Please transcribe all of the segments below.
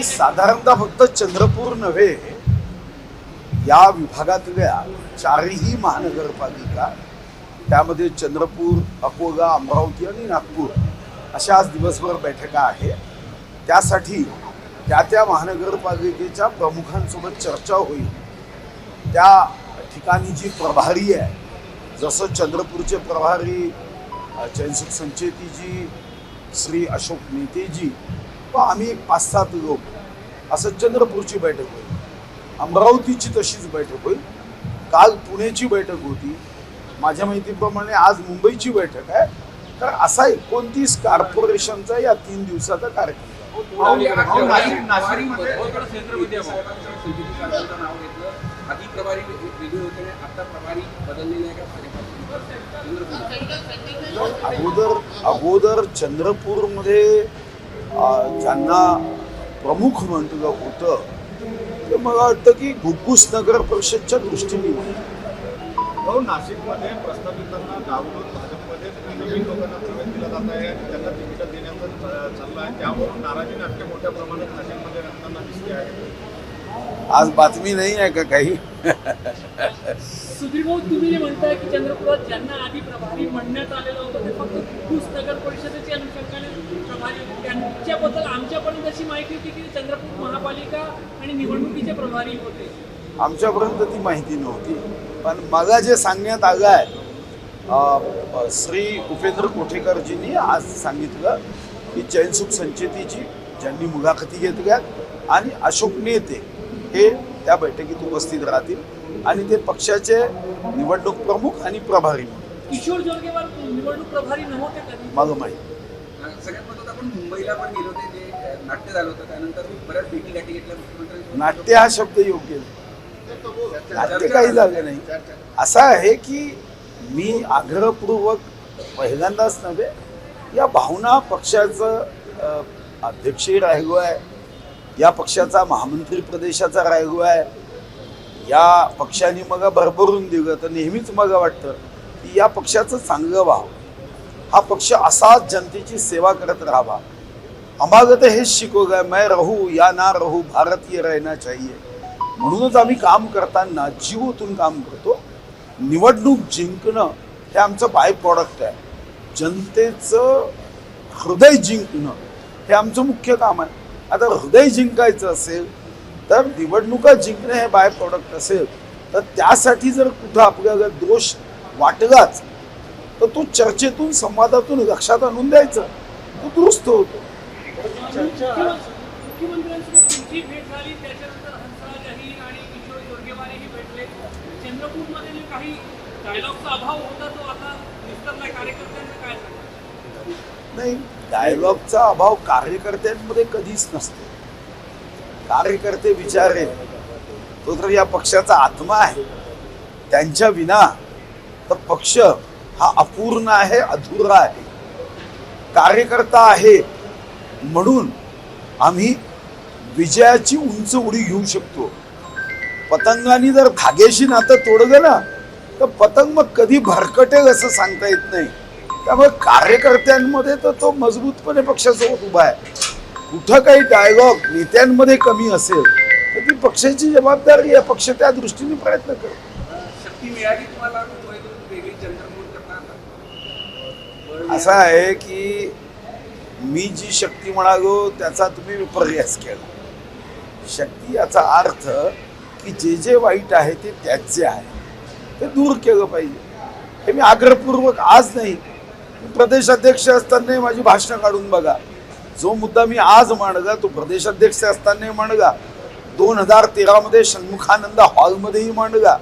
नाही, साधारणतः फक्त चंद्रपूर नव्हे, या विभागातल्या चारही महानगरपालिका, त्यामध्ये चंद्रपूर, अकोला, अमरावती आणि नागपूर अशा आज दिवसभर बैठका आहे. त्यासाठी त्या महानगरपालिकेच्या प्रमुखांसोबत चर्चा होईल. त्या ठिकाणी जी प्रभारी आहे, जसं चंद्रपूरचे प्रभारी चैनसुख संचेतीजी, श्री अशोक नेतेजी व आम्ही 5-7 लोक, असं चंद्रपूरची बैठक होईल. अमरावतीची तशीच बैठक होईल. काल पुण्याची बैठक होती. माझ्या माहितीप्रमाणे आज मुंबईची बैठक आहे. तर असा 29 कॉर्पोरेशनचा या 3 दिवसाचा कार्यक्रम. अगोदर चंद्रपूरमध्ये ज्यांना प्रमुख म्हटलं होतं ते मला वाटतं की घुग्गुस नगर परिषदच्या दृष्टीने नाशिकमध्ये प्रस्थापितांना डावलून भाजपमध्ये नवीन लोकांना प्रवेश दिला जात आहे आणि त्यांना तिकीट देण्याचं चाललं आहे. त्यावरून नाराजी नाट्य मोठ्या प्रमाणात नाशिकमध्ये रंगताना दिसते आहे. आज बातमी नाही आहे का काही? सुधीर भाऊ, तुम्ही जे म्हणताय की चंद्रपुरात ज्यांना आधी प्रभारी म्हणण्यात आलेलं होतं ते फक्त घुग्गुस नगर परिषदेच्या अनुषंगाने प्रभारी होते, त्यांच्याबद्दल आमच्यापर्यंत अशी माहिती होती की चंद्रपूर महापालिका आणि निवडणुकीचे प्रभारी होते. आमच्यापर्यंत ती माहिती नव्हती. पण मला जे सांगण्यात आलं आहे, श्री उपेंद्र कोठेकरजींनी आज सांगितलं की चैनसुख संचेतीजी ज्यांनी मुलाखती घेतल्या आणि अशोक नेते हे त्या बैठकीत उपस्थित राहतील आणि ते पक्षाचे निवडणूक प्रमुख आणि प्रभारी. किशोर जोरगेवार निवडणूक प्रभारी नव्हते कधी? मला माहिती. सगळ्यात महत्त्वाचं, आपण मुंबईला पण गेलो होते, जे नाट्य झालं होतं, त्यानंतर बऱ्याच भेटी गाठी घेतल्या मुख्यमंत्री. नाट्य हा शब्द योग्य नाही. नाट्य काही झालं नाही. असं आहे की मी आग्रहपूर्वक पहिल्यांदाच नव्हे, या भावना पक्षाचं अध्यक्षही राहिलो आहे, या पक्षाचा महामंत्री प्रदेशाचा राहिलो आहे, या पक्षाने मग भरभरून दिलं तर नेहमीच मग वाटतं की या पक्षाचं चांगलं व्हावं, हा पक्ष असाच जनतेची सेवा करत राहावा. आम्हाला तर हेच शिकवलं, मैं रहू या ना रहू भारतीय रहना चाहिए. म्हणूनच आम्ही काम करताना जीव ओतून काम करतो. निवडणूक जिंकणं हे आमचं बाय प्रॉडक्ट आहे. जनतेचं हृदय जिंकणं हे आमचं मुख्य काम आहे. आता हृदय जिंकायचं असेल तर निवडणुका जिंकणं हे बाय प्रॉडक्ट असेल तर त्यासाठी जर कुठं आपल्याला दोष वाटलाच तर तो चर्चेतून, संवादातून लक्षात आणून द्यायचं, तो दुरुस्त होतो. मुख्यमंत्र्यांसोबत तुमची भेट झाली, त्याच्यानंतर हंसराज अहिर आणि किशोर जोरगेवारही भेटले. चंद्रपूरमध्ये जे काही डायलॉगचा अभाव होता तो आता निस्तरलाय. कार्यकर्त्यांना काय सांगा? नाही, डायलॉगचा अभाव कार्यकर्त्यांमध्ये कधीच नसतो. कार्यकर्ते विचारे तो तर या पक्षाचा आत्मा आहे. त्यांच्या विना तर पक्ष हा अपूर्ण आहे, अधुरा आहे. कार्यकर्ता आहे म्हणून आम्ही विजयाची उंच उडी घेऊ शकतो. पतंगाने जर धाग्याशी नातं तोडलं ना तर पतंग मग कधी भरकटेल असं सांगता येत नाही. त्यामुळे कार्यकर्त्यांमध्ये तर तो मजबूतपणे पक्षासोबत उभा आहे. कुठं काही डायलॉग नेत्यांमध्ये कमी असेल तर ती पक्षाची जबाबदारी आहे. पक्ष त्या दृष्टीने प्रयत्न करतो. शक्ती मिळाली तुम्हाला वेगळी चंद्रपूर करताना? असं आहे की मी जी शक्ती म्हणालो त्याचा तुम्ही विपर्यास केला. शक्ती याचा अर्थ की जे जे वाईट आहे ते त्याचे आहे, ते दूर केलं पाहिजे. हे मी आग्रहपूर्वक आज नाही, प्रदेशाध्यक्ष असताना माझी भाषणं काढून बघा. जो मुद्दा मी आज मांडला तो प्रदेशाध्यक्ष असताना मांडला, 2013 मध्ये षण्मुखानंद हॉलमध्येही मांडला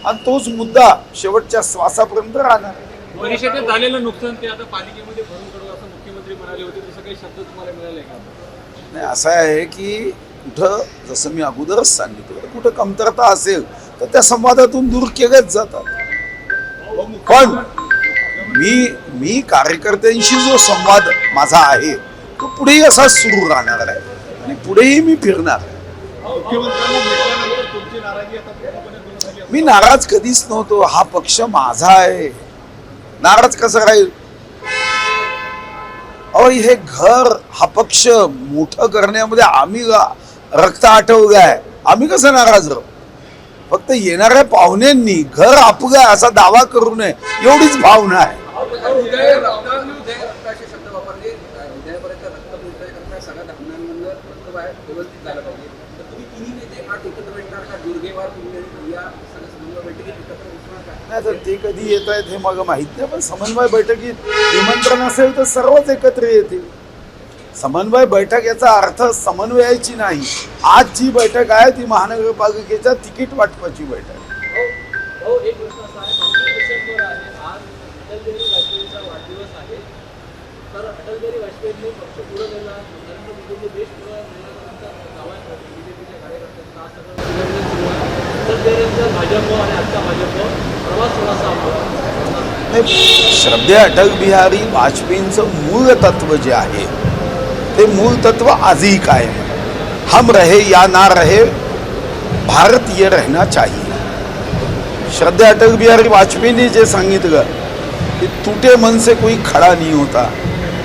आणि तोच मुद्दा शेवटच्या श्वासापर्यंत राहणार. परिषदेत झालेलं नुकसान ते आता पालिकेमध्ये भरून काढू असं मुख्यमंत्री म्हणाले होते. तसं काही शब्द तुम्हाला मिळाले का? नाही, असं आहे की कुठं, जसं मी अगोदरच सांगितलं, कुठं कमतरता असेल तर त्या संवादातून दूर केल्याच जातात. पण मी कार्यकर्त्यांशी जो संवाद माझा आहे तो पुढेही असाच सुरू राहणार आहे आणि पुढेही मी फिरणार आहे. मी नाराज कधीच नव्हतो. हा पक्ष माझा आहे, नाराज कसं राहील? अहो, हे घर हा पक्ष मोठं करण्यामध्ये आम्ही रक्त आटवलंय, आम्ही कसं नाराज राहू? फक्त येणाऱ्या पाहुण्यांनी घर आपलं असा दावा करू नये एवढीच भावना आहे. हृदय रक्त असे शब्द वापरले. हृदयापर्यंत रक्त पोहोचण्याकरता सगळ्या धमन्यांमधलं रक्त बाहेर व्यवस्थित झालं पाहिजे. तर तुम्ही तिन्ही नेते आठ एकत्र भेटणार का? दुर्गेवार तुम्ही या सगळ्या समन्वय बैठकीत एकत्र बसणार का? नाही तर ते कधी येत आहेत हे मला माहित नाही, पण समन्वय बैठकीत निमंत्रण असेल तर सर्वच एकत्र येतील. समन्वय बैठक याचा अर्थ समन्वयाची नाही. आज जी बैठक आहे ती महानगरपालिकेच्या तिकीट वाटपाची बैठक. हो, एक प्रश्न असा आहे, कॉम्प्लिकेशनवर आहे. आज अटल बिहारी वाजपेयीचा वाढदिवस आहे, तर अटल बिहारी वाजपेयींनी पक्ष पुढे नेला, नरेंद्र मोदींनी देश पुढे नेल्यानंतर गावात बीजेपीच्या कार्यकर्त्यांचा आज सगळं अटल बिहारींचा भाजप आणि आजचा भाजप प्रवास थोडासा नाही, श्रद्धेय अटल बिहारी वाजपेयींचं मूळ तत्व जे आहे ते मूळ तत्व आजही कायम है. हम रहे या ना रहे, भारतीय रहना चाहिए. श्रद्धेय अटल बिहारी वाजपेयींनी जे सांगितलं की टूटे मन से कोई खड़ा नहीं होता,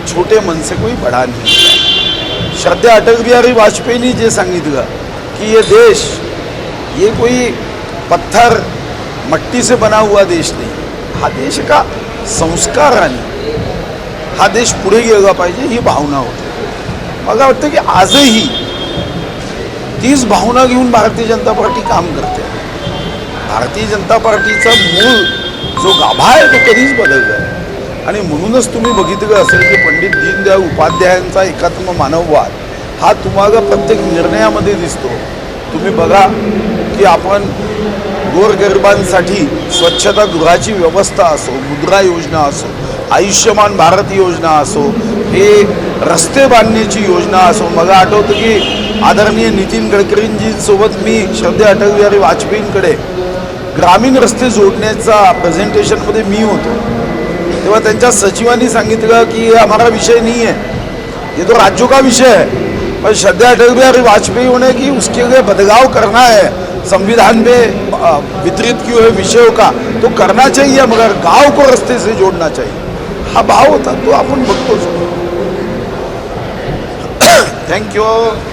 छोटे मन से कोई बड़ा नहीं होता. श्रद्धेय अटल बिहारी वाजपेयींनी जे सांगितलं कि ये देश ये कोई पत्थर मट्टी से बना हुआ देश नहीं, हा देश का संस्काराने हा देश पुढे गेला पाहिजे ही भावना होती. मला वाटतं की आजही तीच भावना घेऊन भारतीय जनता पार्टी काम करते. भारतीय जनता पार्टीचा मूळ जो गाभा आहे तो कधीच बदलला आहे. आणि म्हणूनच तुम्ही बघितलं असेल की पंडित दीनदयाळ उपाध्यायांचा एकात्म मानववाद हा तुम्हाला प्रत्येक निर्णयामध्ये दिसतो. तुम्ही बघा की आपण गोरगरिबांसाठी स्वच्छतागृहाची व्यवस्था असो, मुद्रा योजना असो, आयुष्यमान भारत योजना असो, हे रस्ते बांधण्याची योजना असो. मला आठवतं की आदरणीय नितीन गडकरींजीसोबत मी श्रद्धेय अटल बिहारी वाजपेयींकडे ग्रामीण रस्ते जोडण्याचा प्रेझेंटेशनमध्ये मी होतो, तेव्हा त्यांच्या सचिवांनी सांगितलं की ये हमारा विषय नहीं है, ये तो राज्यों का विषय है, पर श्रद्धेय अटल बिहारी वाजपेयी होने की उसके लिए बदलाव करना है, संविधान में वितरित किए हुए विषयों का तो करना चाहिए, मगर गांव को रस्ते से जोड़ना चाहिए. हा भाव होता तो आपण बघतोच. थँक्यू.